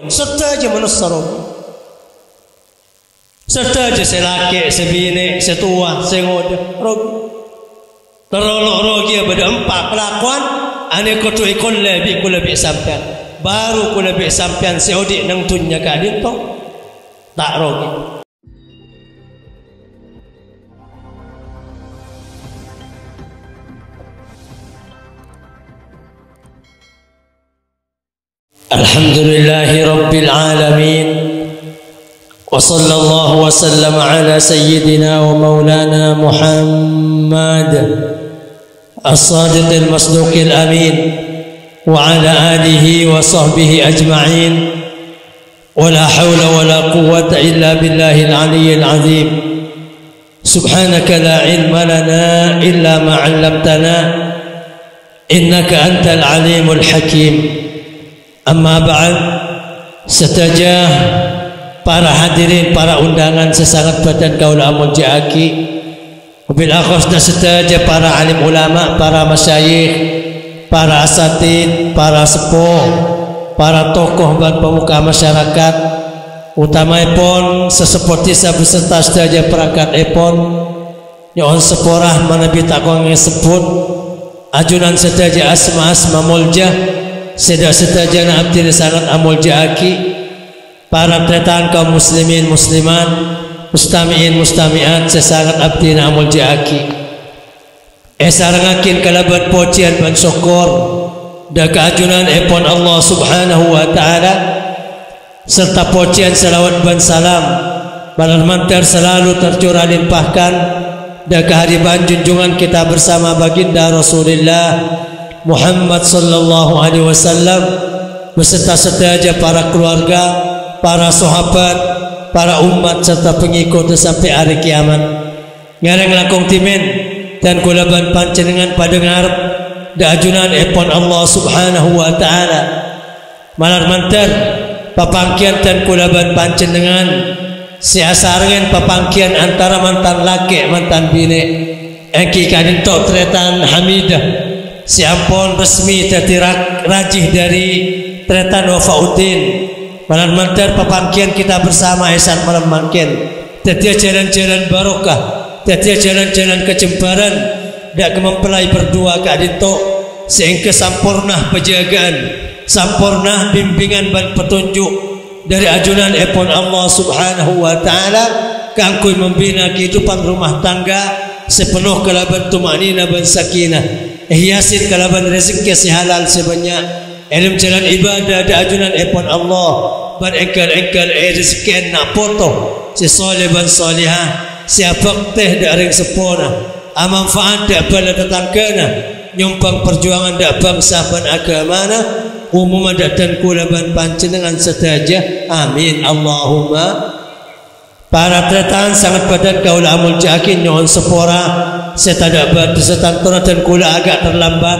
serta je manusia rogi. Serta je selaki, sebini, setua, sengoda rogi. Terolok rogi pada 4 pelakuan. Ane kotu ikon lebih ku lebih sampean. Baru ku lebih sampean seodik nang tunya kadin to. Tak rogi. Alhamdulillahi Rabbil Alamin. Wa sallallahu wa sallam ala sayyidina wa maulana Muhammad As-Sadiqil Masduqil Amin wa ala alihi wa sahbihi ajma'in. Wa la hawla wa la quwwata illa billahil aliyyil azim. Subhanaka la ilma lana illa ma 'allamtana innaka antal alimul hakim. Amma ba'd, setajah para hadirin, para undangan sesangat badan kaul amul ja'aki, bil akhasna setajah para alim ulama, para masyayikh, para asatid, para sepuh, para tokoh dan pemuka masyarakat, utamaipun sesepuh tisa beserta setajah perangkat epon nyon seporah manabi takong sebut ajunan setajah asma-asma muljah sedak setajana abdi sangat amul ja'aki, para tretan kaum muslimin muslimat, mustami'in mustami'at sesangat abdi amul ja'aki. Sarangakin kalabat pocian ban syukur da keajunan epon Allah subhanahu wa ta'ala serta pocian salawat ban salam balan mantar selalu tercurah limpahkan da kehadiran junjungan kita bersama baginda Rasulullah Muhammad sallallahu alaihi wasallam beserta setajah para keluarga, para sahabat, para umat serta pengikut sampai hari kiamat. Ngareng lakong timen dan kulaban panjenengan pada ngarep da ajunan epon Allah subhanahu wa ta'ala malar mantar papangkian dan kulaban panjenengan siasarengan papangkian antara mantan laki mantan bine engki kadin tok tretan hamidah siampun resmi dadi rajih dari tretan Wafauddin malam mantar papangkian kita bersama esan malam mangkin dadi jalan-jalan barokah, dadi jalan-jalan kecembaran dak mempelai berdua kadinto sehingga sampurna penjagaan, sampurna bimbingan dan petunjuk dari ajunan epon Allah subhanahu wa ta'ala kangkui membina kehidupan rumah tangga sepenuh kalaban tumanina dan sakinah, hiasin kalaban rezeki sehalal sebanyak, ilmu jalan ibadah da ajunan epon Allah ban engkal-engkal rezeki nak foto si soleh ban solihah siapa teh da ring sepona amanfaat da bala tetanggana nyumbang perjuangan da bangsa ban agamana umum dan kulaban panjenengan sedaja amin Allahumma. Para tretan sangat badan kaul amul ja'akin nyon sepora setada batu setantura dan kula agak terlambat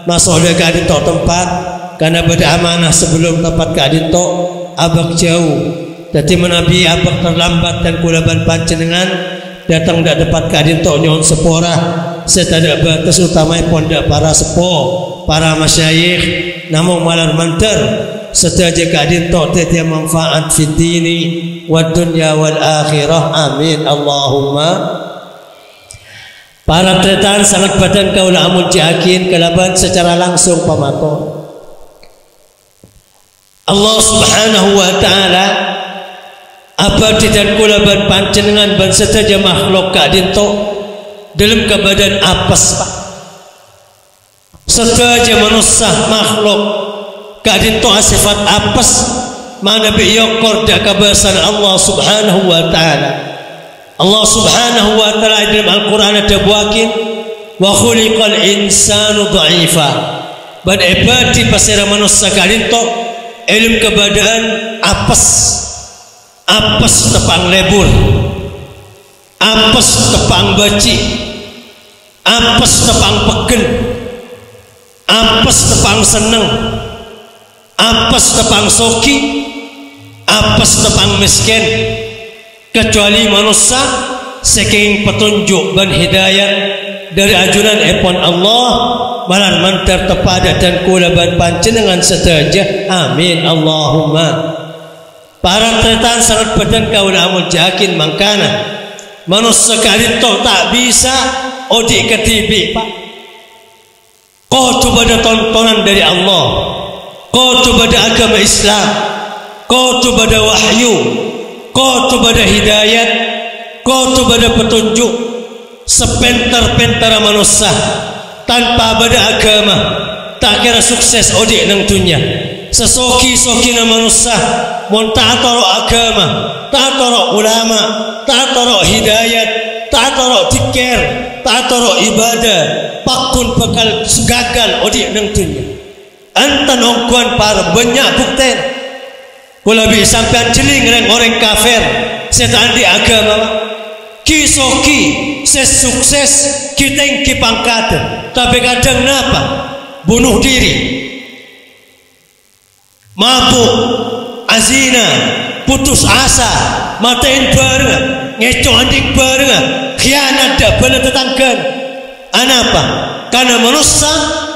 masuk oleh kadinto tempat karena beda amanah sebelum tempat kadinto abak jauh jadi menabi abak terlambat dan kula ban panjenengan datang dak depat kadinto nyon sepora setada batu utamai pondak para sepuh, para masyayikh namun malar mantar sedaja kadinto tiada manfaat fid dini wad dunya wal akhirah amin Allahumma. Para tretan sangat badan kaul amul ja'akin kalaban secara langsung pamaton Allah subhanahu wa ta'ala abadi dan kulaban panjenengan ban sedaja makhluk kadinto dalam kebadan apes sedaja manusia makhluk kadinto sifat apes mana biyokor da kabasan Allah subhanahu wa ta'ala. Allah subhanahu wa ta'ala dalam Al-Quran ada buakin wa khuliqal insanu dha'ifa ban ibadi pasira manusia kadinto ilmu kebadan apes tepang lebur, apes tepang baci, apes tepang pegel, apes tepang seneng, apes tepang soki, apes tepang miskin, kecuali manusia saking petunjuk dan hidayah dari ajunan epon Allah malan mantar tepada dan kulaban panjenengan sedaja. Amin Allahumma. Para tretan sangat badan kaula amun jakin mangkana manusia kali to tak bisa odik ke TV pak. Kau coba ada tontonan dari Allah, kau coba ada agama Islam, kau coba ada wahyu, kau coba ada hidayat, kau coba ada petunjuk. Sepentar-pentar manusia tanpa ada agama tak kira sukses odik nang dunia. Sesoki-soki na manusia mon tak taro agama, tak taro ulama, tak taro hidayat, tak taro zikir, tak taro ibadah, pakun bakal gagal odik nang dunia. Antan ongkuan para banyak bukti. Kula bi sampean jeling reng orang kafir setan di agama. Kisoki sesukses kita ki pangkat, tapi kadang napa bunuh diri, mabuk, azina, putus asa, matain bareng, ngeco anjing bareng, khianat dah bala tetanggan. Anapa? Karena manusia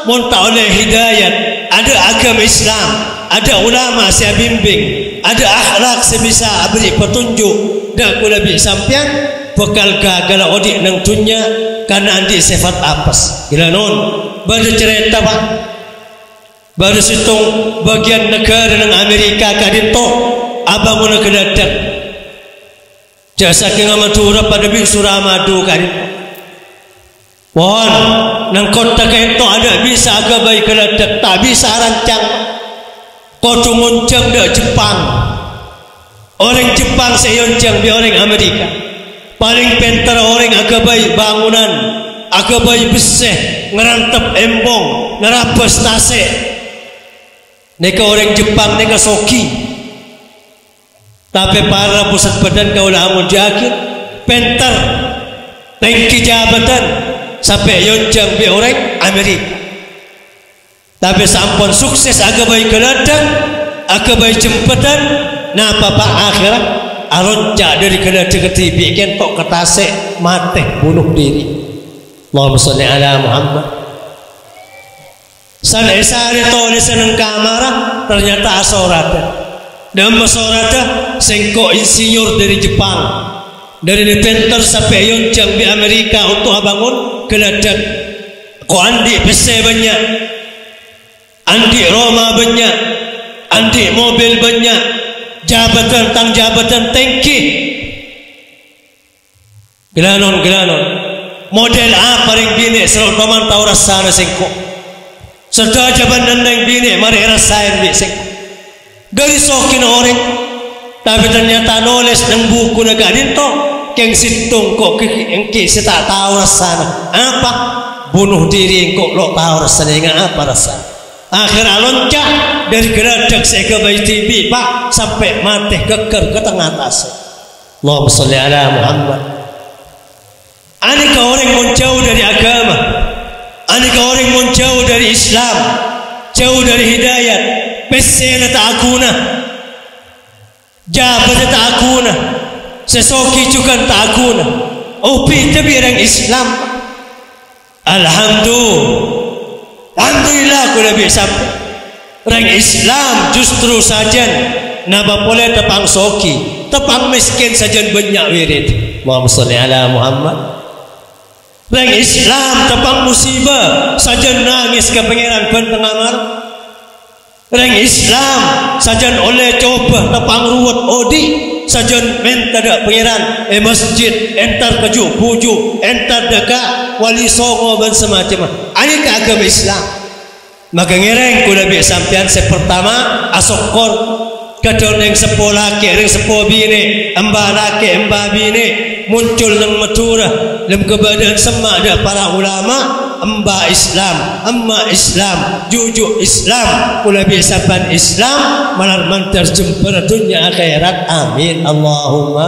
monta oleh hidayat, ada agama Islam, ada ulama saya bimbing, ada akhlak saya bisa beri petunjuk. Dan aku lebih sampean bakal gagal odik nang dunia karena andi sifat apes. Gila non, baru cerita pak. Baru situng bagian negara nang Amerika kadito abang muna kedadak jasa kena Madura pada bi Suramadu kadito pon nang kota kadito ada bisa agak baik kedadak tak bisa rancang kau muncang dak Jepang orang Jepang seyoncang bi orang Amerika paling pintar orang agak baik bangunan agak baik beseh ngerantep embong ngerapes tasik. Neka orang Jepang neka soki, tapi para pusat badan kaula amun jakin, pentar, tangki jabatan sampai yonjang bi orang Amerika. Tapi sampun sukses agak baik keladang, agak baik jembatan, napa pak akhirat alonca dari keladang ke TV kentok ketase mati bunuh diri. Allahumma sholli ala Muhammad. San esari tulis nang kamera ternyata asorata. Dan masorata sengko insinyur dari Jepang. Dari Nepenter sampai Yonjang di Amerika untuk abangun keladang. Ko andi PC banyak. Andi Roma banyak. Andi mobil banyak. Jabatan tang jabatan tangki. Gelanon. Model A paling bini serut paman tau rasana sengko. Serta jaban nandang bini mari rasain bisik dari sokin orang tapi ternyata nulis nang buku naga dito keng situng kok engki tak tahu rasanya apa bunuh diri kok lo tahu rasanya apa rasanya akhir alonca dari geradak saya ke bayi TV pak sampai mati keker ke tengah atas. Allahumma sholli ala Muhammad. Aneka orang menjauh dari agama, aneka orang menjauh dari Islam, jauh dari hidayat. Pesena tak akuna, jabat tak akuna, sesoki juga tak akuna. Upi tapi orang Islam. Alhamdulillah aku lebih sampai. Orang Islam justru saja naba boleh tepang soki, tepang miskin saja banyak wirid. Allahumma sholli ala Muhammad. Orang Islam tepang musibah saja nangis ke pangeran benteng amar. Orang Islam saja oleh coba tepang ruwet odi saja minta dak pangeran masjid entar keju puju entar dekat wali songo dan semacam. Ini ke agama Islam. Maka ngereng kuda bi sampean sepertama asokor kadon yang sepolah ke ring sepo bini amba laki amba bini muncul nang Madura dalam kebadan sama ada para ulama amba Islam amma Islam jujuk Islam kula bi sampean Islam malar mantar jemper dunia akhirat amin Allahumma.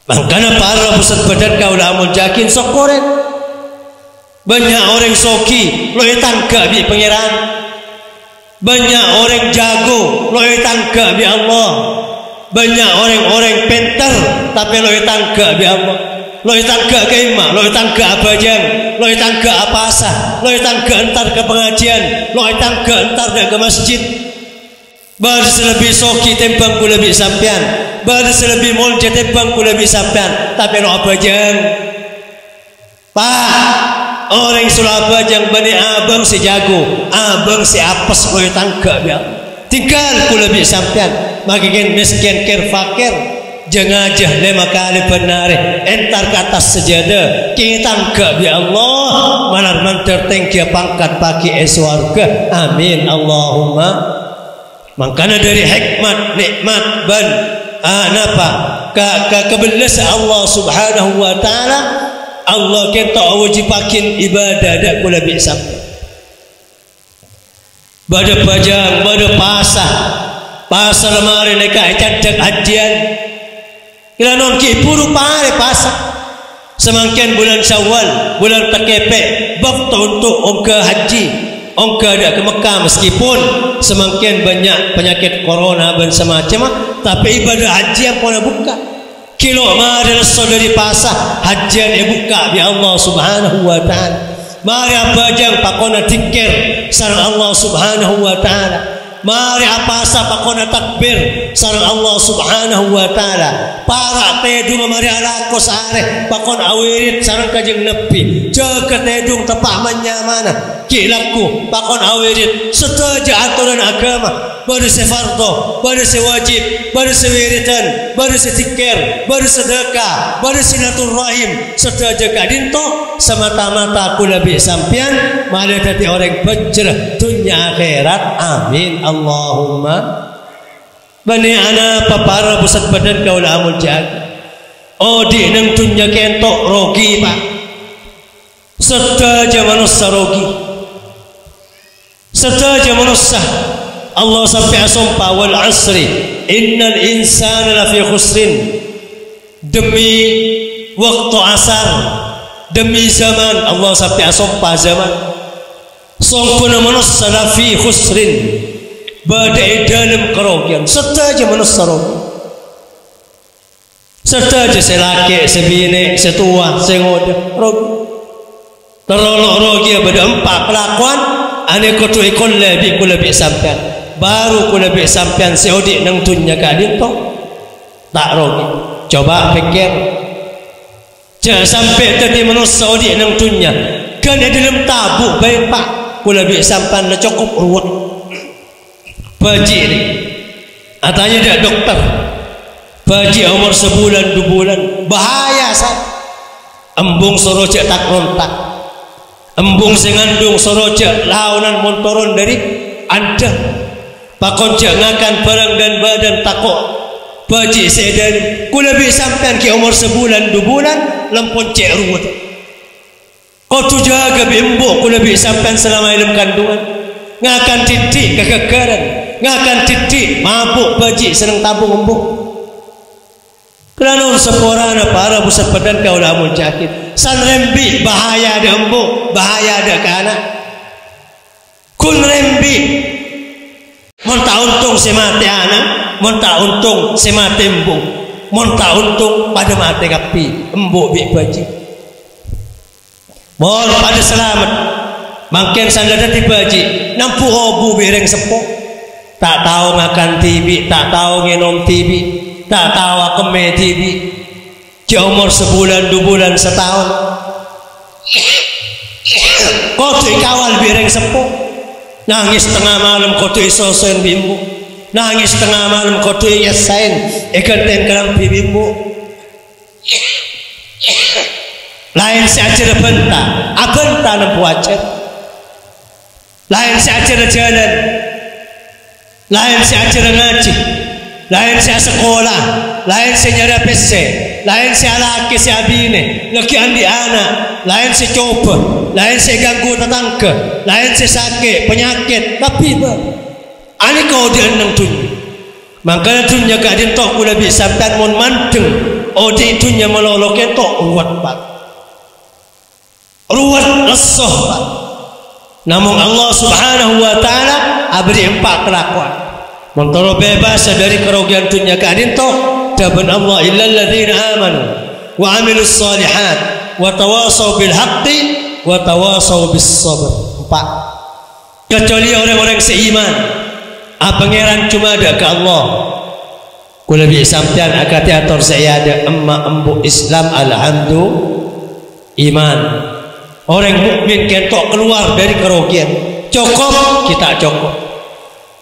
Makanya para pusat badan kaula jakin sokoren. Banyak orang soki lo tangga bi pangeran. Banyak orang jago lo tangga bi Allah. Banyak orang-orang pintar tapi lo tangga bi Allah. loi tangga ke imah, loi tangga abajang, loi tangga apasa, loi tangga entar ke pengajian, loi tangga entar ke masjid. Baru selebih soki tembang ku lebih sampean, baru selebih molje tembang ku lebih sampean, tapi lo abajang. Pak, orang Surabaya bani abang si jago, abang si apes loi tangga ya. Tinggal ku lebih sampean, makin miskin ker fakir, jangan aja 5 kali benar, entar ke atas sejadah, kita tangga ya Allah, manar mantar tengkia pangkat pagi eswarga, amin Allahumma. Makanya dari hikmat, nikmat ban napa kebelasan Allah Subhanahu wa taala, Allah kita wajibakin ibadah dak kula bisa. Bada pajang, bada pasar lemari neka cadak hajian. Kila non ki puru pare pasar. Semangkin bulan Syawal, bulan takepe, waktu untuk ongka haji. Ongka ada ke Mekah meskipun semakin banyak penyakit corona dan semacam, tapi ibadah haji yang pernah buka. Kilo mari saudari pasah hajian yang buka ya Allah Subhanahu wa taala. Mari abajang pakona zikir sareng Allah Subhanahu wa taala. Mari apasa pakona takbir sareng Allah Subhanahu wa taala. Para tedu mari alako sare pakon awirit sareng Kanjeng Nabi. Jaga tedung tepak manyamana. Kilaku pakon awirit setuju aturan agama. Baru sefardo, baru sewajib, baru sewiritan, baru setikir, baru sedekah, baru silaturahim, serta jaga dinto semata-mata aku lebih sampian malah dadi orang bejrah dunia akhirat, amin Allahumma. Bani ana papara pusat badan kau amul jaga. Oh di nang dunia kentok rogi pak, serta manusia rogi, serta manusia. Allah sampai sumpah wal asri innal insana lafi khusrin, demi waktu asar, demi zaman Allah sampai sumpah zaman songkuna manusia lafi khusrin, badai dalam kerugian, serta aja manusia rogi, serta aja selaki, sebini, setua, sengoda rogi, terlalu rogi pada 4 kelakuan ane kutu ikon lebih sampai baru ku lebih sampean seodik nang dunya kadin to tak rogi. Coba pikir jangan sampai tadi manusia seodik nang dunya kan ada dalam tabuk baik pak ku lebih sampean le cukup ruwet baji ni atanya dak dokter baji umur sebulan 2 bulan bahaya sah embung sorojak tak rontak embung singandung sorojak launan montoron dari anda pakon jangakan barang dan badan takut baji sedan ku lebih sampean ki umur sebulan 2 bulan lempon cek ruwet kau tu jaga bimbo ku lebih sampean selama dalam kandungan ngakan titik kegagaran ngakan titik mabuk baji senang tabung embuk kerana seporana para pusat badan kau dah munjakit san rembi bahaya ada embuk bahaya ada kanak kun rembi monta untung semate anak, monta untung semate embung, monta untung pada mate kapi, embuk bik baji. Mohon pada selamat, makin sandada ti baji, nampu hobu bereng sepo, tak tahu ngakan tibi, tak tahu ngenom tibi, tak tahu akeme tibi, ci umur sebulan 2 bulan setahun, kau tu kawal bereng sepo. Nangis tengah malam kau tu isosen bimbu, nangis tengah malam kau tu yasain ikan tenggelam bimbu. Lain si ajar benta, abenta nampu ajar. Lain si ajar jalan, lain si ajar ngaji, lain si sekolah, lain si nyara PC, lain si laki si abine, laki andi anak, lain si coba, lain si ganggu tetangga, lain si sakit penyakit, tapi ani kau dia nang dunia. Makanya dunia kadin tok ku lebih sampean mon mandeng, odi dunia melolok tok ruwet pak, ruwet lesoh pak. Namun Allah Subhanahu wa taala abri 4 kelakuan. Montoro bebas dari kerugian dunia kadin tok. Jaban Allah illal ladzina amanu wa amilus salihat wa tawasau bil haqqi wa tawasau bis sabr. 4. Kecuali orang-orang seiman, pangeran cuma ada ke Allah. Kula bi sampean akati atur saya ada emma embu Islam alhamdulillah iman. Orang mukmin kentok keluar dari kerugian. Cukup kita cukup.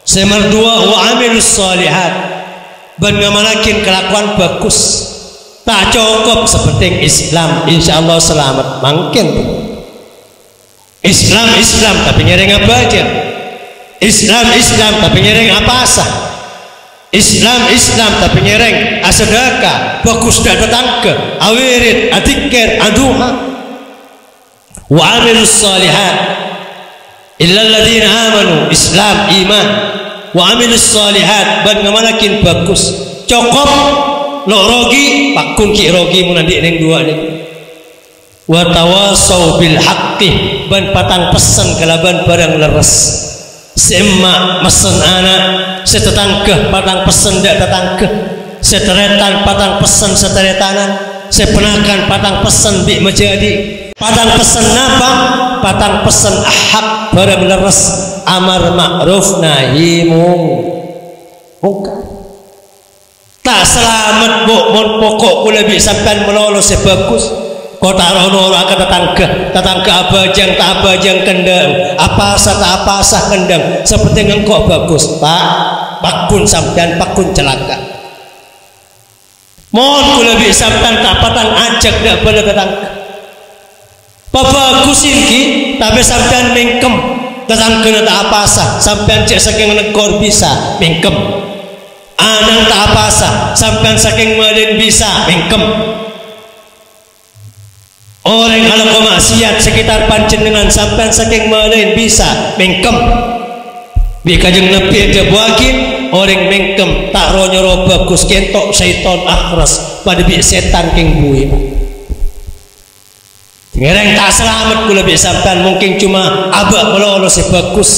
Nomor 2 wa amilus salihat. Ben ngamalakin kelakuan bagus. Tak cukup sepenting Islam, insyaallah selamat. Mungkin Islam tapi ngereng apa aja. Islam tapi ngereng apa asah. Islam tapi ngereng asedaka bagus dak datang ke awirid adikir aduha wa amilus salihat illa alladhina amanu Islam iman wa amilus salihat ban ngamalakin bagus cukup lo rogi pakun ki rogi munandi ning dua ni wa tawasau bil haqqi ban patang pesen kalaban barang leres semma mesen anak setetangkeh patang pesen dak tetangkeh seteretan patang pesen seteretanan sepenakan patang pesen bi menjadi patang pesen apa patang pesen ahab barang leres amar ma'ruf nahi mungkar tak selamat mon pokok kula bi sampean melolos sebagus kau tak rono akan tetangga abajang tak abajang kendang apa sah kendang seperti engkau bagus pak pakun sampean pakun celaka mohon kula bi sampean tak patang ajak dak pada tetangga bagusin ki tapi sampean mingkem tetangga tak apa sah sampean cek saking negor bisa mingkem anang tak apa sah sampean saking malin bisa mingkem. Orang kalau kemaksiat sekitar panjenengan sampean saking malain bisa mengkem. Bi kajeng nepi aja buakin orang mengkem tak ronyo bagus kentok syaitan akhras pada bi setan king bui. Ngereng tak selamat kula bi sampean mungkin cuma abak melolos bagus.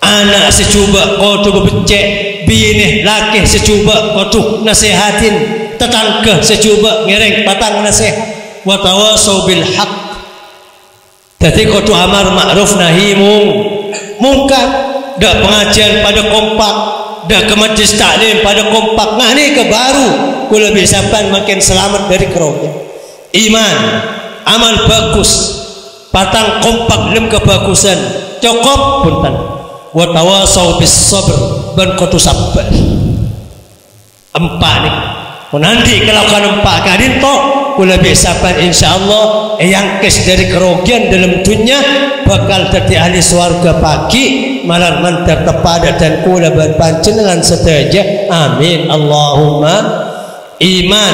Anak secuba kodu becek bini laki secuba kodu nasihatin tetangga secuba ngereng patang nasihat wa tawasau bil haq. Dadi kudu amar ma'ruf nahi mungkar. Dak pengajian pada kompak, dak ke majlis taklim pada kompak. Nah ini ke baru kula bisa makin selamat dari kerogian. Iman, amal bagus, patang kompak lem kebagusan. Cukup punten. Wa tawasau bis sabr ban kudu sabar. 4 nih. Nanti kalau kan 4 kadin tok kula bisapan insyaallah yang kes dari kerugian dalam dunia bakal jadi ahli swarga pagi malah mantar tepada dan kula berpanjenengan sedaja amin Allahumma. Iman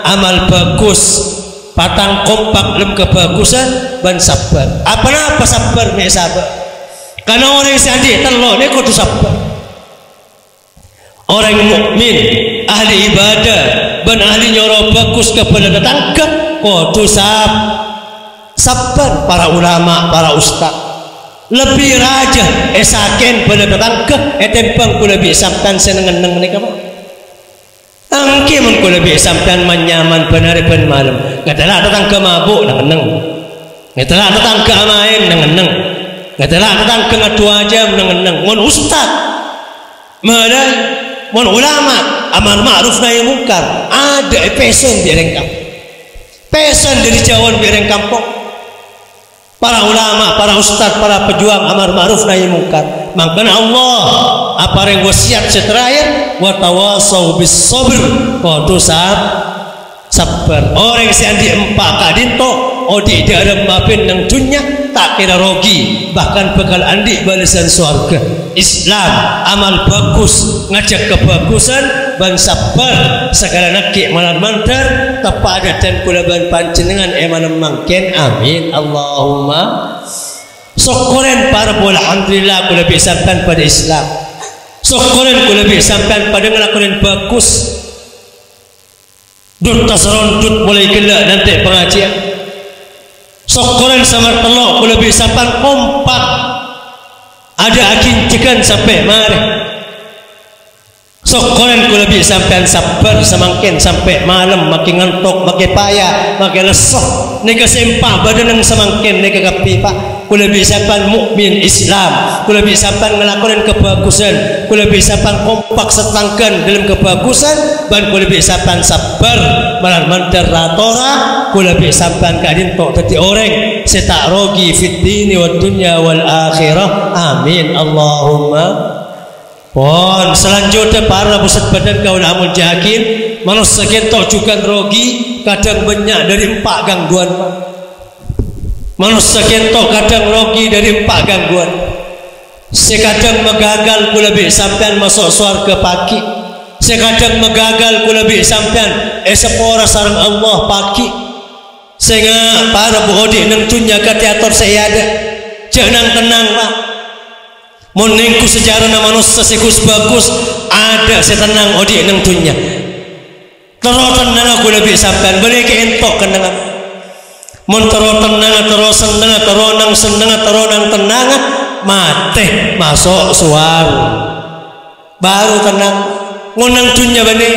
amal bagus patang kompak lem kebagusan ban sabar apa sabar me sabar karena orang sandi telo ne kudu sabar. Orang mukmin ahli ibadah ben ahli nyoro bagus kepada tetangga kudu sabar. Para ulama para ustaz lebih raja esaken pada tetangga etempang kula bi sampean seneng-neng nika mah angke mun kula bi sampean manyaman benar ben malam ngadalah tetangga mabuk neng ngadalah tetangga main neng ngadalah tetangga ngadu jam neng mun ustaz malah mun ulama amar ma'ruf nahi mungkar ada pesan biareng kampung pesan dari jauhan biareng kampung para ulama para ustaz para pejuang amar ma'ruf nahi mungkar makanya Allah apa yang wasiat terakhir wa tawasau bis sabr kudu sabar orang yang di 4 kadinto odi dalam mapin nang dunya tak kira rogi bahkan bakal andi balasan surga. Islam amal bagus ngajak kebagusan ban sabar segala nakik malam mantar tepada dan kula ban panjenengan eman mangken amin Allahumma. Syukuran para alhamdulillah kula bisakan pada Islam. Syukuran kula bisakan pada ngelakuin bagus. Dut tasron dut mulai gelak nanti pengajian. Syukuran sama telok kula bisakan kompak. Ada akin cikan sampai mari. Sokoran ku lebih sampean sabar semakin sampai malam makin ngantuk, makin payah, makin lesoh. Nika sempak badan yang semakin nika kapi pak. Ku lebih sampean mukmin Islam. Ku lebih sampean ngelakuin kebagusan. Ku lebih sampean kompak setangkan dalam kebagusan. Dan ku lebih sampean sabar malah menteratora. Ku lebih sampean kadin tok tadi orang setak rogi fit dini wa dunya wal akhirah. Amin Allahumma. Pon selanjutnya para pusat badan kaul amul jahakin manusia kentok juga rogi kadang banyak dari 4 gangguan. Manusia kentok kadang rogi dari 4 gangguan. Sekadang megagal ku lebih sampean masuk surga pagi. Sekadang megagal ku lebih sampean sepora sarang Allah pagi. Sehingga para buhodi nang dunya ka teater saya ada. Jangan tenang pak. Monengku sejarah nama manusia sikus bagus ada setenang odi nang dunya. Terus tenang aku lebih sampean balik entok kenangan. Mon terus tenang terus seneng terus nang seneng terus nang tenang mate masuk suar baru tenang ngonang dunya balik.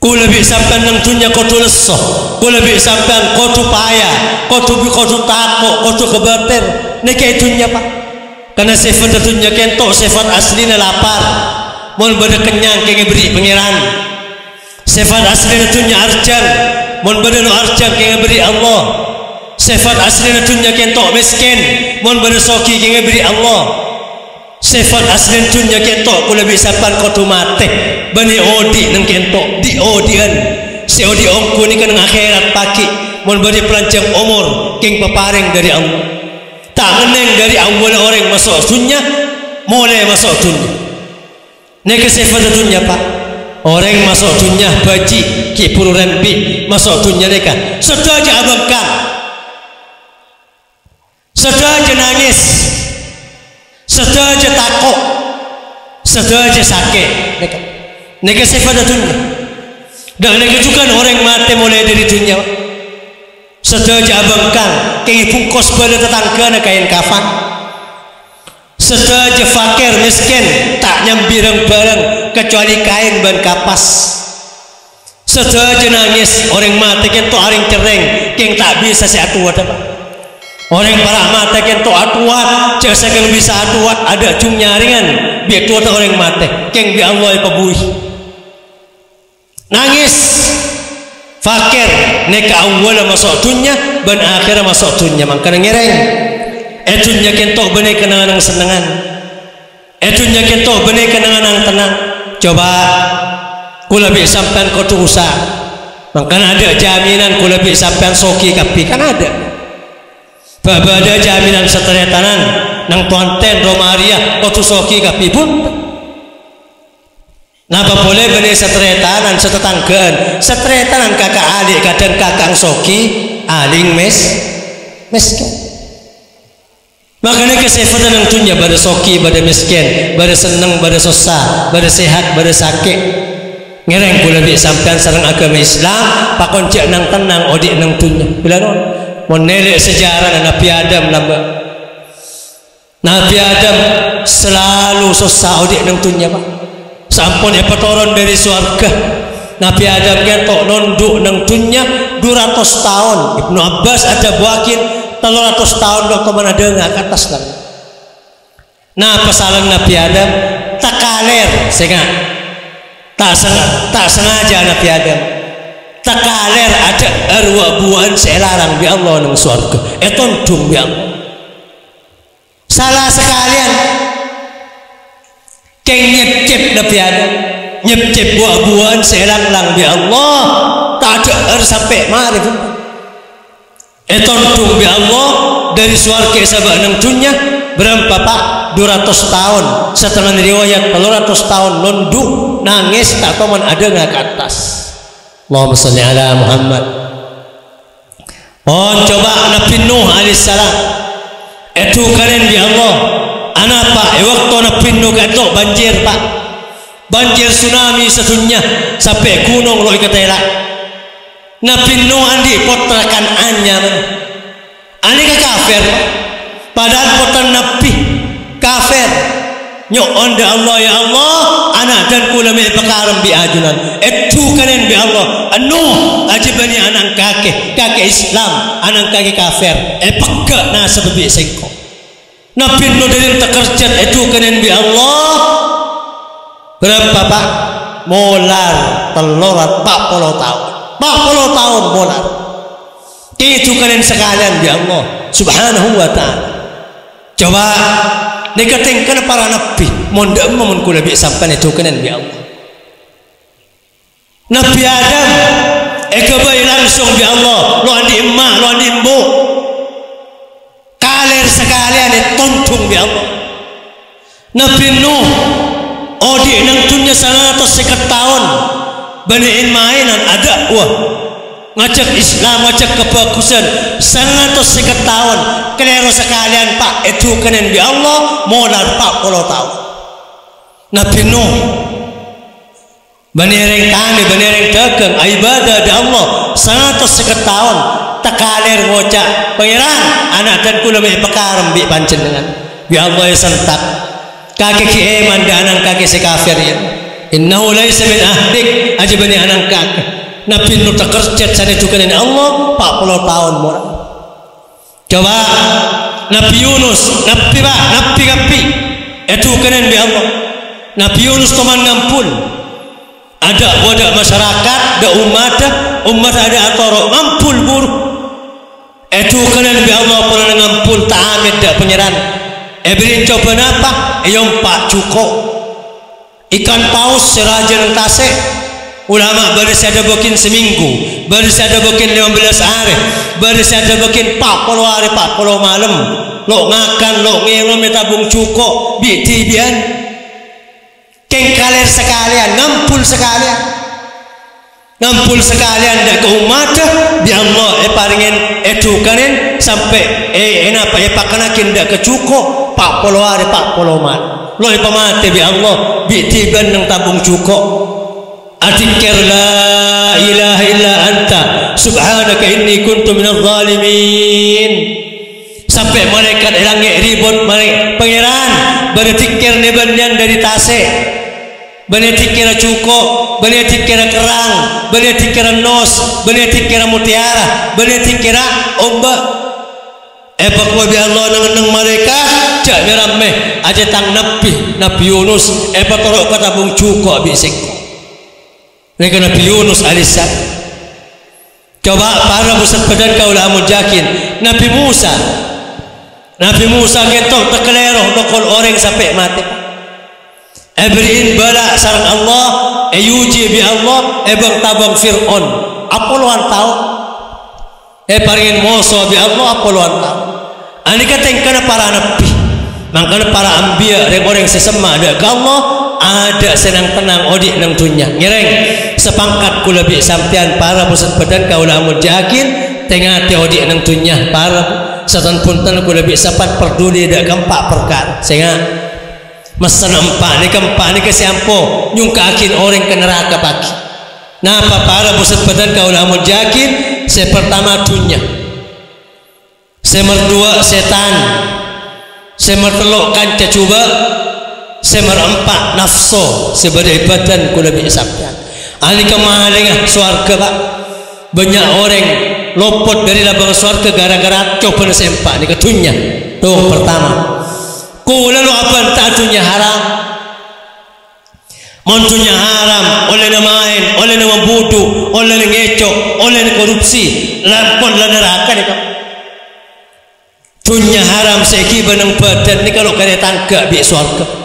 Ku lebih sampean nang dunya kudu lesoh, ku lebih sampean kudu payah, kudu takut, kudu kebatir. Niki dunya pak. Karena sifat dunia kentok sifat aslinya lapar. Mun bade kenyang kenge beri pangeran. Sifat aslinya dunia arjang. Mun bade no arjang kenge beri Allah. Sifat aslinya dunia kentok miskin. Mun bade soki kenge beri Allah. Sifat aslinya dunia kentok kula bisa pan kudu mate. Bani odi nang kentok di odian. Si odi ongku ni kan akhirat pagi. Mun bade pelanjang umur keng peparing dari Allah. Tak meneng dari awal orang masuk dunia mulai masuk dunia. Neka sifat dunia pak. Orang masuk dunia baji ki puru rempi masuk dunia neka. Sedaja abangkang, sedaja nangis, sedaja takut, sedaja sakit. Neka sifat dunia. Dan neka juga orang mati mulai dari dunia. Sedaja abangkang kayak bungkus pada tetangga na kain kafan. Sedaja fakir miskin tak nyambirang barang kecuali kain ban kapas. Sedaja nangis orang mati kento aring cereng keng tak bisa si atuat apa. Orang para mati kento atuat jasa keng bisa atuat ada cung nyaringan biar tua orang mati keng bi Allah pabui. Nangis fakir neka awal masuk dunia ban akhir masuk dunia mangkana ngereng dunia kentok bener kenangan senengan dunia kentok bener kenangan tenang. Coba ku lebih sampean kudu usah mangkana ada jaminan ku lebih sampean soki kapi kan ada ada jaminan seteretanan nang tuanten Romaria kudu soki kapi pun. Napa boleh benih setretanan setetanggaan setretanan kakak adik kadang kakang soki aling miskin. Makanya kesehatan yang dunia pada soki pada miskin pada seneng pada susah pada sehat pada sakit ngereng pula lebih sampean sarang agama Islam pakon cek nang tenang odik nang dunia bila non menelek sejarah Nabi Adam lamba. Nabi Adam selalu susah odik nang dunia pak. Sampun petoron dari surga. Nabi Adam kentok nonduk nang dunya 200 tahun. Ibnu Abbas ada buakin 300 tahun dok kemana dengar ke atas kan. Nah pesalan Nabi Adam tak kaler sehingga tak sengaja Nabi Adam tak kaler ada arwah buahan selarang bi Allah nang surga. Tondung bi Allah. Salah sekalian keng nyep-nyep Nabi Adam nyep-nyep buah-buahan selang-lang bi Allah tak ada sampai mari pun tondung bi Allah dari suarga sabak nang dunya berapa pak 200 tahun setelah riwayat 300 tahun nunduk nangis tak tahu ada nggak ke atas. Allahumma sholli ala Muhammad. Oh coba Nabi Nuh alaihissalam itu kalian bi Allah. Anapa waktu Nabi Nuh ketok banjir pak, banjir tsunami sedunia sampai gunung loh ketela. Nabi Nuh andi potrakan anyam, andi ke kafir, padahal potan Nabi kafir. nyok onda Allah ya Allah anak dan kula me pakaram bi ajunan itu kanen bi Allah anu ajibani anak kakek Islam anak kakek kafir pekak na sebebi sengko nabi nu dari tekerjat itu kanen bi Allah berapa Pak molar telorat 40 tahun molar itu kalian sekalian bi Allah subhanahu wa ta'ala. Coba nikatingkan para nabi mondok mun kula bi sampean itu kalian bi Allah. Nabi Adam ekebay langsung bi Allah lo andi emak lo andi embu kalian sekalian tuntung bi Allah. Nabi Nuh odi nang dunya 150 tahun baniin mainan ada wah ngajak Islam ngajak kebagusan 150 tahun kelero sekalian Pak itu kenen bi Allah modal 40 tahun. Nabi Nuh banereng tani banereng dagang ibadah di Allah 150 tahun tekaler ngocak pangeran anak dan kula me pekaram bi panjenengan bi Allah ya sentak kaki ki eman danang kaki si kafir ya innahu laisa min ahlik ajibani anak kaki Nabi Nuh tekerjat sana juga dengan Allah 40 tahun moral. Coba Nabi Yunus Nabi itu kenen bi Allah. Nabi Yunus teman ngampun ada wadah masyarakat ada umat ada atoro ngampul buruh itu kenen bi Allah pernah ngampul ta'amid dak penyeran Ebrin coba napa yang Pak cukup ikan paus seraja nang tasik ulama baris ada bokin seminggu baris ada bokin 15 hari baris ada bokin 40 hari 40 malam lo ngakan lo ngirum tabung cukup bian keng kalian sekalian ngampul sekalian dak ke umat bi Allah paringin edukanin sampai enapa pakanakin dak ke cukup 40 hari 40 malam lo pamate bi Allah bian nang tabung cukup Atikir la ilaha illa anta subhanaka inni kuntu minadh dhalimin sampai mereka langit ribut mereka pangeran bertikir nebanyan dari tasik bertikir cukup bertikir kerang bertikir nos bertikir mutiara bertikir ombak pakwa bi Allah nang mereka jak nyerameh aja tang Nabi Yunus torok katabung cukup bisik mereka Nabi Yunus alaihissalam. Coba para pusat badan kaulah mujakin Nabi Musa ketok tekelero dokol orang sampai mati Ebrin bala sarang Allah yuji bi Allah bang tabang Fir'aun apoluan tahun paringin moso bi Allah apoluan tahun ani kateng kana para nabi mangkana para anbiya orang sesama ada ke Allah ada senang tenang odik nang dunya ngereng sepangkat kula bi sampean para pusat badan kaula mujakin tengah te odik nang dunya para satan punten kula bi sapat peduli dak kempak perkara sehingga mesen empak ni kesiampo nyungkakin orang ke neraka pagi napa para pusat badan kaula mujakin pertama dunya dua setan telok kanca coba empat nafsu sebagai badan kula bi sampean ali kemaling swarga Pak banyak orang lopot dari labang swarga gara-gara coba sempak ni ketunya tuh pertama kula lu apa tatunya haram montunya haram oleh main oleh membudu oleh ngecok oleh korupsi lampon la neraka ni tunya haram seki benang badan ni kalau kare tangga bi swarga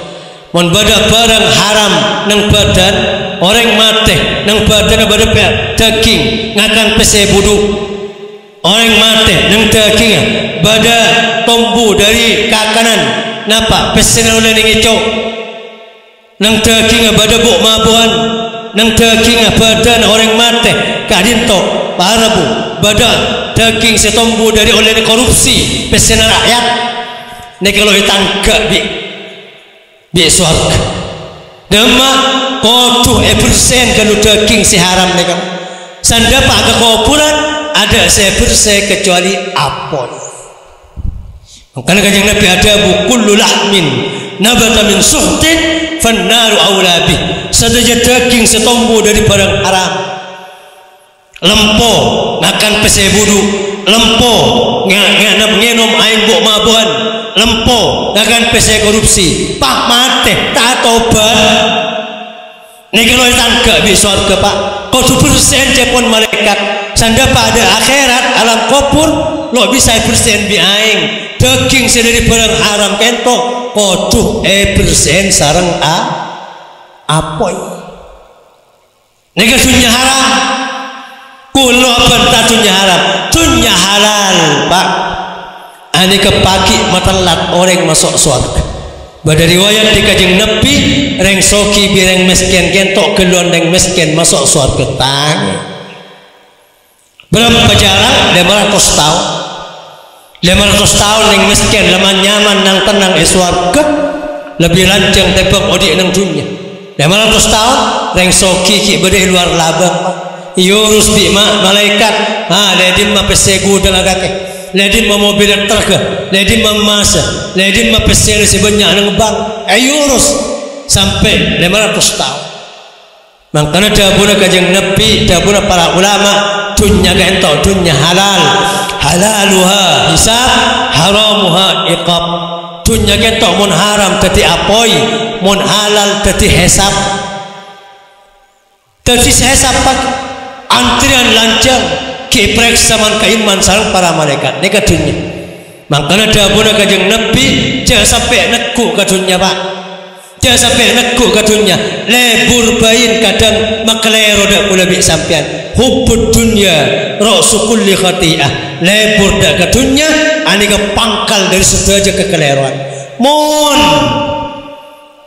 mon bada barang haram nang badan orang mati nang badan bada daging ngakan pese budu orang mati nang daging bada tombu dari kakanan napa pese oleh ngecok nang daging bada buk mabuan nang daging badan orang mati kadinto parabu bada daging setombu dari oleh korupsi pese rakyat nek kalau ditangga bi swarga dema kotuh persen kalau daging si haram nih kamu sanda pak kekuburan ada seperse kecuali apon makanya kanjeng Nabi ada kullu lahmin nabata min suhtin fannaru aula bih. Sedaya daging setombo dari barang haram. Lempo ngakan pese budu, lempo ngenom aing bok mabuan, lempo ngakan pese korupsi. Pak mate tak tobat. Niki lo tangga bi surga Pak. Kau 100% cepon malaikat. Sanda pada akhirat alam kubur lo bisa persen bi aing. Daging sedari barang haram kento koduh persen sareng apoy. Niki dunya haram. Kulo bantah dunya haram. Dunya halal Pak. Ani kepaki matelat orang masuk surga. Pada riwayat di Kanjeng Nabi reng soki bireng miskin kentok gelon reng miskin masuk surga tang. Berapa jarak? 500 tahun. 500 tahun reng miskin lama nyaman nang tenang surga lebih lancang tebak odik nang dunia. 500 tahun reng soki ki bade luar labang yurus di malaikat ledim ma pesegu dalagake. Ledin mobil terke, ledin memasak, ledin mepesir sebanyak nang bang, ayurus sampai 500 tahun. Makanya dapuna Kanjeng Nabi, dapuna para ulama, dunya gento, dunya halal, halaluha hisab, haramuha iqab. Dunya gento mun haram tadi apoi, mun halal tadi hisab. Tadi hisab pak, antrian lancang. Kiprek saman keiman sarang para malaikat neka dunia. Makanya dapuna Kanjeng Nabi jangan sampai neku ke dunia Pak. Jangan sampai neku ke dunia. Lebur bayin kadang maklero dak kula bi sampean. Hubbud dunya ra'su kulli khati'ah. Lebur dak ke dunia ani ke pangkal dari segala kekeliruan. Mon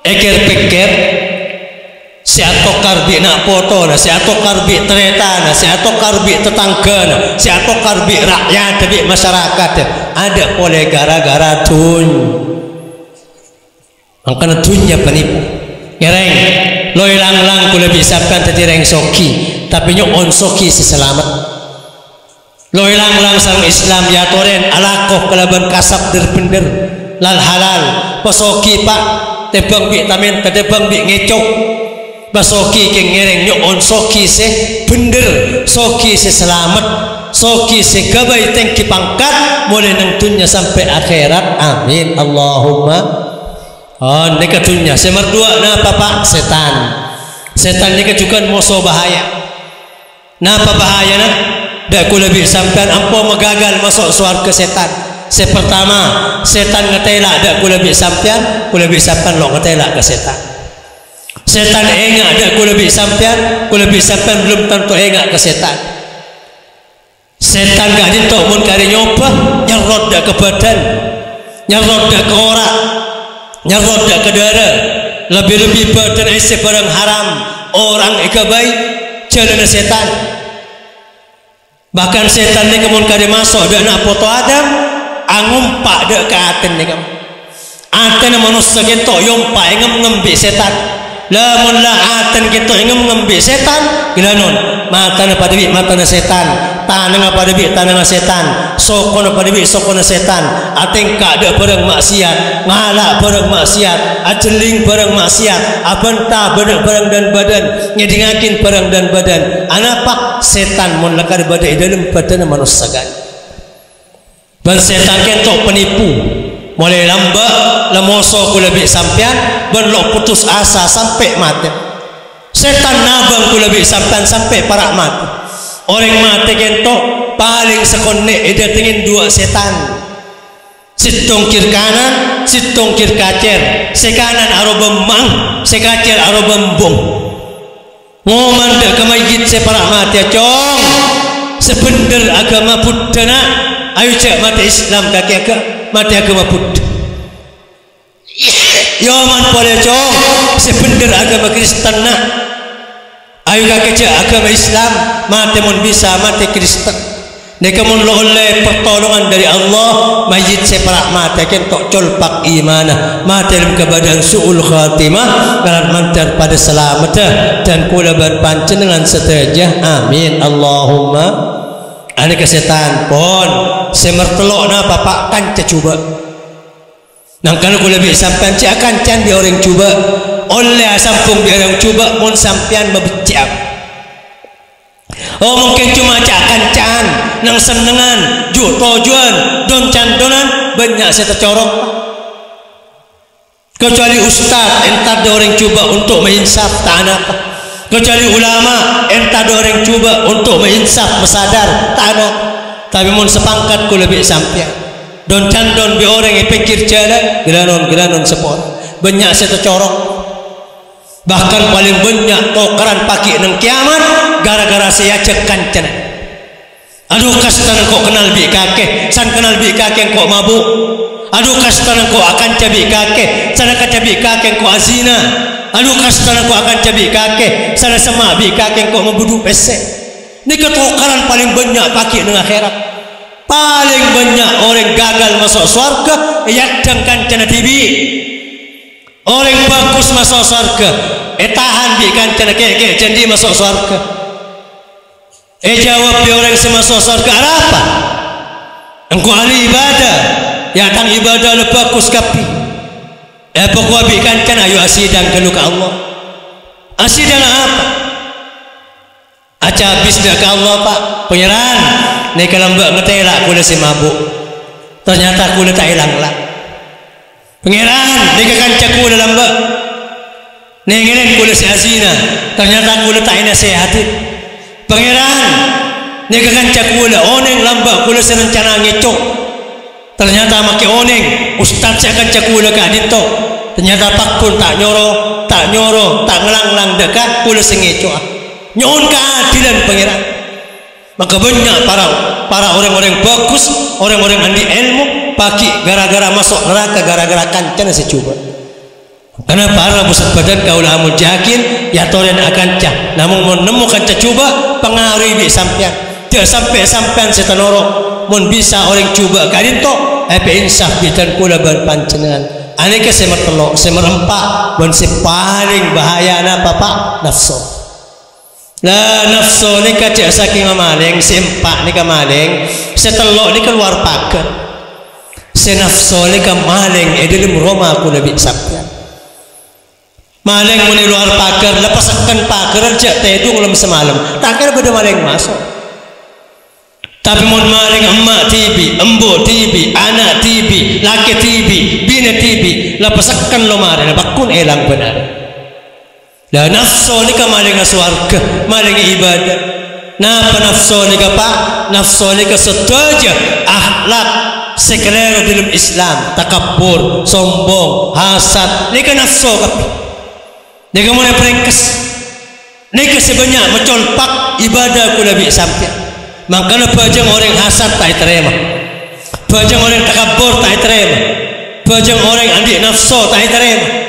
eker pikir si atokar bi nak foto na, si atokar bi tereta na, si atokar bi tetangga na, si atokar bi rakyat bi masyarakat ada oleh gara-gara tun. Angkana tunnya penipu. Ngereng lo lang kula bisapkan tadi reng soki, tapi nyok on soki seselamat. Lo lang sang Islam ya toren alakoh kelaban kasab derpender lal halal pasoki Pak tebang bi tamen tebang bi ngecok. Basoki ke ngereng nyon soki se bener, soki se selamat, soki se gabai tengki pangkat mulai nang dunia sampai akhirat. Amin Allahumma. Oh neka dunia semar dua napa Pak? Setan. Setan neka juga musuh bahaya. Napa bahaya nak? Dak kula bi sampean ampo magagal masuk surga setan. Sepertama setan ngetela dak kula bi sampean lo ngetela ke setan. Setan engak ada ku lebih sampean belum tentu engak ke setan. Setan gak dintok mun kari nyoba nyerot dak ke badan, nyerot dak ke orak, nyerot dak ke darah. Lebih-lebih badan isi barang haram orang ika baik jalan setan. Bahkan setan ni kemun kari masuk dak nak foto Adam angumpak dak ke aten ni kamu. Aten manusia kita yompak ngem-ngembi setan. Lamun la'atan kita ingin mengambil setan gilanon mata na pada bi mata na setan tanang pada bi tanang na setan sokon pada bi sokon na setan ateng kada barang maksiat ngalak barang maksiat ajeling barang maksiat abanta barang dan badan ngedingakin barang dan badan anapa setan mun lakar badai dalam badan manusia gan ban setan kentok penipu mulai lambat lemoso kula bi sampean berlok putus asa sampai mati. Setan nabang kula bi sampean sampai parak mati. Orang mati kentok paling sekonek ida tingin dua setan. Situng kir kanan, situng kir kacer. Sekanan aro bembang, sekacer aro bembung. Ngoman dak kemayit separak mati cong. Sebener agama Buddha nak. Ayo cek mati Islam kaki agak mati agama Buddha. Yoman boleh cong sebener agama Kristen nak. Ayo kaki cek agama Islam mati mun bisa mati Kristen. Neka mun lo oleh pertolongan dari Allah mayit separak mati kentok colpak imanah mati dalam keadaan su'ul khatimah ngaran mantar pada selamat dan kula berpanjenengan setajah amin Allahumma. Ani ke setan pon semertelok na papak kan coba Nang kalau ku lebih sampean cik akan can bi orang cuba oleh sampung bi orang cuba mun sampean mebecam. Oh mungkin cuma cakan can nang senengan ju tojuan don can donan banyak saya tercorok. Kecuali ustaz entar ada orang cuba untuk menginsaf tak anak. Kecuali ulama entar ada orang cuba untuk menginsaf mesadar tak anak. Tapi mun sepangkat ku lebih sampean don can don bi orang yang pikir jalan gelanon sepon banyak saya tercorok. Bahkan paling banyak tokaran pagi nang kiamat gara-gara saya cekan cana. Aduh kastan kok kenal bi kakek san kenal bi kakek kok mabuk. Aduh kastan kok akan cabi kakek sana kacabi kakek kok azina. Aduh kastan kok akan cabi kakek sana sama bi kakek kok membunuh pesek. Ini ketokaran paling banyak pagi nang akhirat. Paling banyak orang gagal masuk surga yadang kancana TV. Orang bagus masuk surga tahan bi kancana kek janji masuk surga. Jawab bi orang semasuk surga apa? Engkau ahli ibadah ya tang ibadah le bagus kapi. Pokok bi kancana ayo asidang kelu ka Allah. Asidang apa? Aca habis dah ke Allah pak penyeran ni kalau mbak ngetelak kuda si mabuk ternyata kuda tak hilang lah pengeran ni kekanca kuda lambak ni ngelen kuda si azina ternyata kuda tak ina sehatin pengeran ni kekanca kuda oneng lambak kuda si rencana ngecok ternyata make oneng ustaz si kanca kuda ka dito ternyata pak pun tak nyoro tak ngelang-lang dekat kuda si ngecok nyon keadilan pangeran. Maka banyak para orang-orang bagus, orang-orang ahli ilmu pagi gara-gara masuk neraka gara-gara kancana secuba. Karena para pusat badan kaulah mujakin ya toren akan cah. Namun menemukan cuba pengaruh bi sampean. Tidak sampai setanoro mun bisa orang cuba kadinto insaf bidan kula ban pancenengan. Aneka semertelok semerempak ban paling bahaya napa pak nafsu. Lah nafsu ni kacik saking maling sempak ni maling setelok ni keluar pagar senafsu ni maling dalam rumah aku Nabi sabda maling muni luar pagar lepaskan pagar aja tedung lem semalam tak kira beda maling masuk tapi mun maling emak tibi embo tibi anak tibi laki tibi bina tibi lepaskan lo maring bakun elang benar. Lah nafsu ni ka maling swarga, maling ibadah. Napa nafsu ni ka pak? Nafsu ni ka setuju akhlak sekelero dalam Islam, takabbur, sombong, hasad. Ni ka nafsu ka. Ni ka mulai perengkes. Ni ka sebanyak mencolpak ibadah ku Nabi sampai. Makanya bajang orang hasad tak terima. Bajang orang takabbur tak terima. Bajang orang andik nafsu tak terima.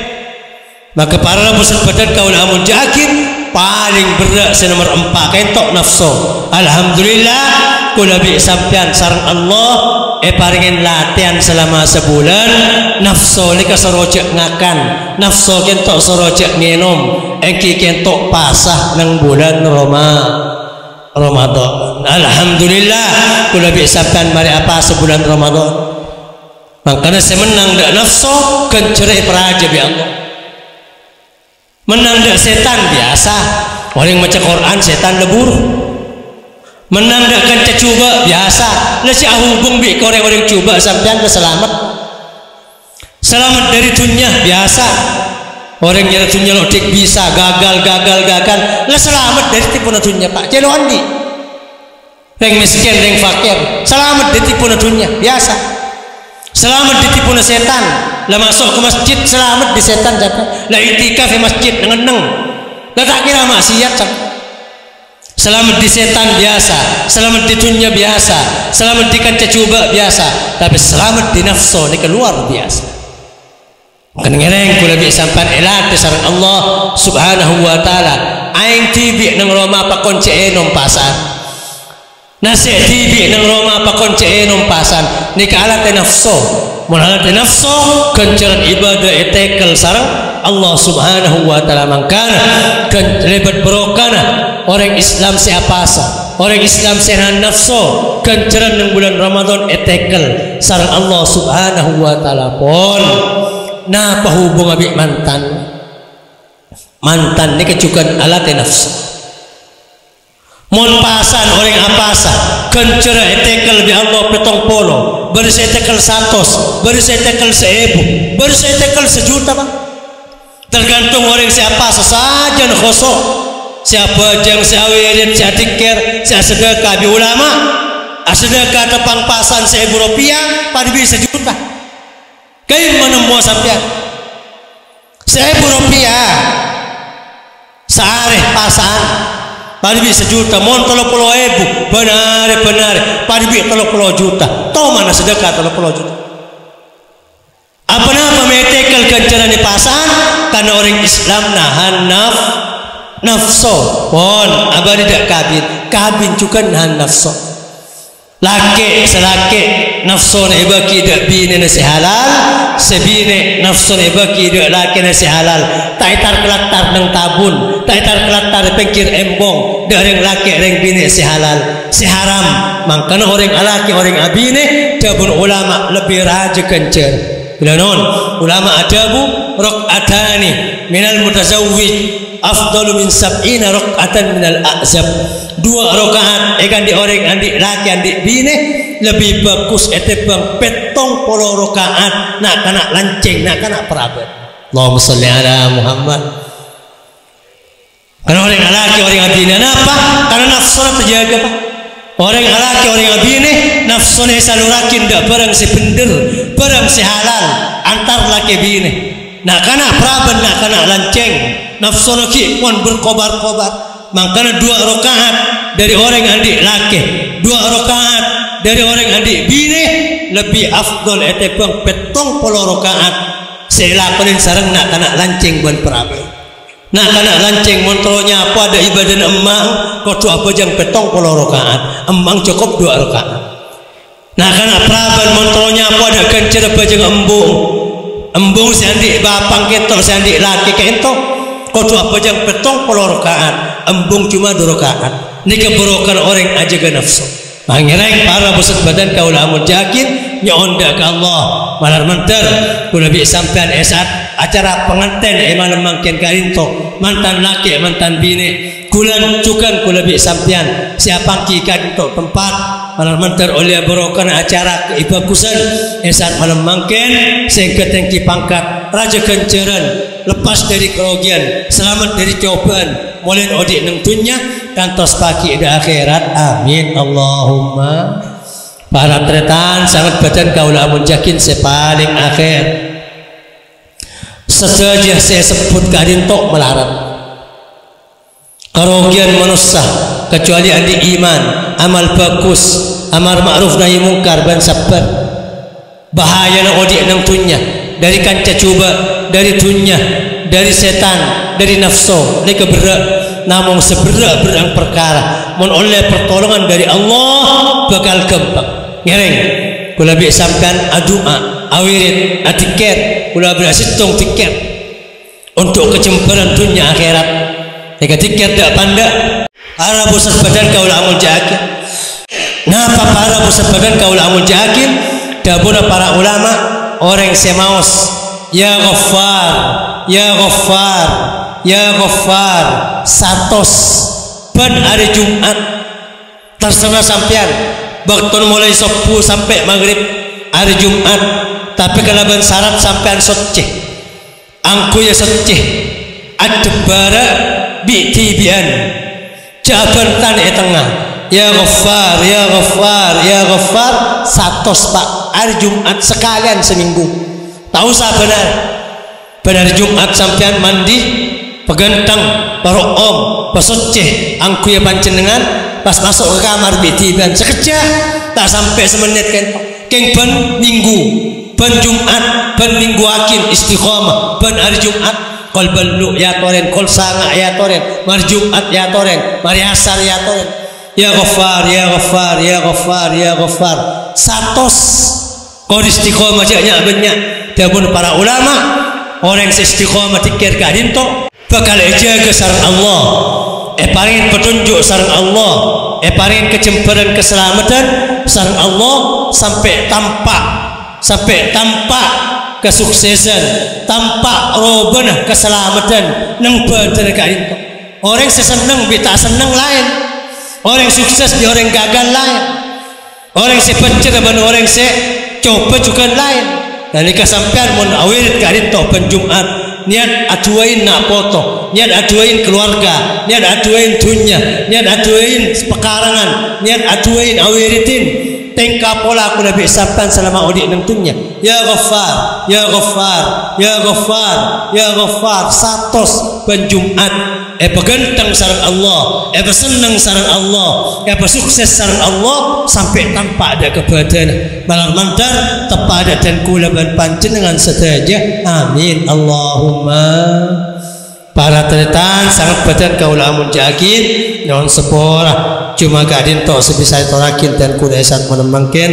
Maka para pusat badan kaulah mujakin paling berat senomor 4 kentok nafsu. Alhamdulillah ku Nabi sampean sareng Allah paringin latihan selama sebulan nafsu ni keserojek ngakan nafsu kentok serojek nginum engki kentok pasah nang bulan Ramadan. Alhamdulillah ku Nabi sampean mari apa sebulan Ramadan. Makanya semenang dak nafsu kencerai peraja bi Allah. Menang dak setan biasa orang baca Quran setan lebur menang dak kan cuba biasa nasi hubung bi orang cuba sampean selamat dari dunia biasa orang yang dunia lodik bisa gagal lah selamat dari tipu dunia pak celo andi yang miskin yang fakir selamat dari tipu dunia biasa selamat ditipu setan lah masuk ke masjid selamat di setan lah itikaf di masjid dengan lah tak kira maksiat selamat di setan biasa selamat di dunia biasa selamat di kancah coba biasa tapi selamat di nafsu ni keluar biasa kan ngereng kula bi sampan elat sareng Allah subhanahu wa ta'ala aing tibi nang Roma pakon ceenom pasan nasi tibi nang Roma pakon ceenom pasan ni kalat nafsu munalat nafsu kencaran ibadah etekel sareng Allah subhanahu wa ta'ala mangkana kan lebat berokana orang Islam siapa asa orang Islam sehan nafsu kenceran ng bulan Ramadan etekel sareng Allah Subhanahu wa taala pun na pahubung abi mantan ni kecukan alat nafsu mon pasan orang apasa kenceran etekel bi Allah petong polo baru saya tekel 100 baru saya tekel 1000 baru saya tekel 1.000.000 Bang. Tergantung orang siapa saja nak khosok, siapa yang siawirin, siapa tikir, siapa sedekah di ulama, sedekah tepang pasan Rp1.000 pada bisa 1 juta. Kau menemukan sampai Rp1.000 sehari pasan pada bisa 1 juta. Mohon 30.000 benar pada bisa 30 juta. Tahu mana sedekah 30 juta? Apa-apa metekel kenceran di pasan karena orang Islam nahan nafsu pun abadi tidak kabin juga nahan nafsu laki selaki nafsu na ibaki dak bini nasi halal sebine nafsu na ibaki dak laki nasi halal taitar kelatar nang tabun taitar kelatar pengkir embong dak orang laki orang bini si halal si haram makanya orang laki orang abine jabun ulama lebih raja kencer. Bila non ulama adabu rakaatani minal mutazawwij afdalu min 70 rakaatan minal a'zab. 2 rakaat ekan di orang andi laki andi bine lebih bagus etebang petong polo rakaat nak kana lanceng nak kana perabot. Allahumma shalli ala Muhammad. Karena orang laki orang bine apa? Karena nafsu terjaga Pak. Orang laki orang bine nafsunya salurakin dak barang si bener barang si halal antar laki bine nak kana praben nak kana lanceng nafsu laki pun berkobar-kobar makanya 2 rakaat dari orang adik laki 2 rakaat dari orang adik bine lebih afdol etepang petong polo rakaat selakonin sareng nak kana lanceng buan praben nak kana lanceng montronya apa ada ibadah emang kodu apa jang petong polo rakaat emang cukup 2 rakaat nah kana praban montronya apa ada kencer apa jang embung siandik bapang kentok siandik laki kentok kodu apa jang petong polo rakaat embung cuma 2 rakaat ini keburukan orang aja ke nafsu mangireng para busuk badan kaula amun jakin nyonda ke Allah malar menter kula bi sampean esat acara pengantin malam mangkin kainto mantan laki mantan bini kulan cukan kula bi sampean siapa kikan untuk tempat malam menter oleh berokan acara keibagusan esat malam mangkin singkat tengki pangkat raja kenceran lepas dari kerugian selamat dari cobaan mulai odik nang dunya kantos pagi di akhirat amin Allahumma. Para tretan sangat badan kaula amun jakin sepaling akhir sesaja saya sebut kadin tok melarat kerugian manusia kecuali andi iman amal bagus amar ma'ruf nahi mungkar dan sabar bahaya na odik nang dunya dari kanca coba dari dunya dari setan dari nafsu dari keberak namun seberak-berak perkara mun oleh pertolongan dari Allah bakal gampang ngereng kula bi sampean adua awirit atiket kula berhasil tong tiket untuk kecemburuan dunia akhirat nek tiket dak pandak para pusat badan kaula amul jakin napa para pusat badan kaula amul jakin dabuna para ulama orang semaos ya ghaffar ya ghaffar ya ghaffar 100 ban hari Jumat terserah sampean waktu mulai subuh sampai maghrib hari Jumat tapi kalaban syarat sampean soceh angku ya soceh adbara bi'tibian jaban tanah tengah ya ghaffar ya ghaffar ya ghaffar 100 Pak hari Jumat sekalian seminggu tahu sah benar Jumat sampean mandi pegantang paroom pasoceh angku ya pancenengan pas masuk ke kamar bitiban sekejap tak sampai semenit kan keng ban minggu ban Jumat ban minggu akin istiqomah ban hari Jumat kol balu ya toren kol sanga ya toren mari Jumat ya toren mari asar ya toren ya ghaffar ya ghaffar ya ghaffar ya ghaffar 100 kol istiqomah jaknya banyak dabun para ulama orang istiqomah tikir kadinto bakal jaga sareng Allah paring petunjuk sareng Allah, paring kecemburuan keselamatan sareng Allah sampai tampak kesuksesan, tampak robana keselamatan nang badan kain. Orang seseneng bita seneng lain, orang sukses di orang gagal lain, orang sepencet dan orang se coba juga lain. Dan jika sampean mun awil kain topan Jumat, niat aduain nak foto, niat aduain keluarga, niat aduain dunia, niat aduain pekarangan, niat aduain awiritin. Tengka pola aku nabi sabtan selama odik nengtunya. Ya Ghaffar, ya Ghaffar, ya Ghaffar, ya Ghaffar. Satos penjumat. Begenteng sareng Allah, seneng sareng Allah, sukses sareng Allah sampai tanpa ada kebadan. Malang mantar tepada dan kula ban panjenengan sedaja. Amin. Allahumma. Para teretan sangat badan kaula amun jakin non sepora cuma kadin tok sebisa torakin dan kudesan menemangkan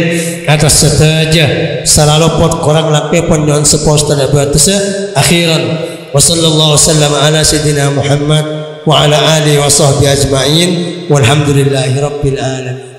atas sedaja selalu pot korang lakpe pon non sepos terbatas akhiran wa sallallahu wasallam ala sayyidina Muhammad wa ala alihi wa sahbihi ajma'in walhamdulillahi rabbil alamin.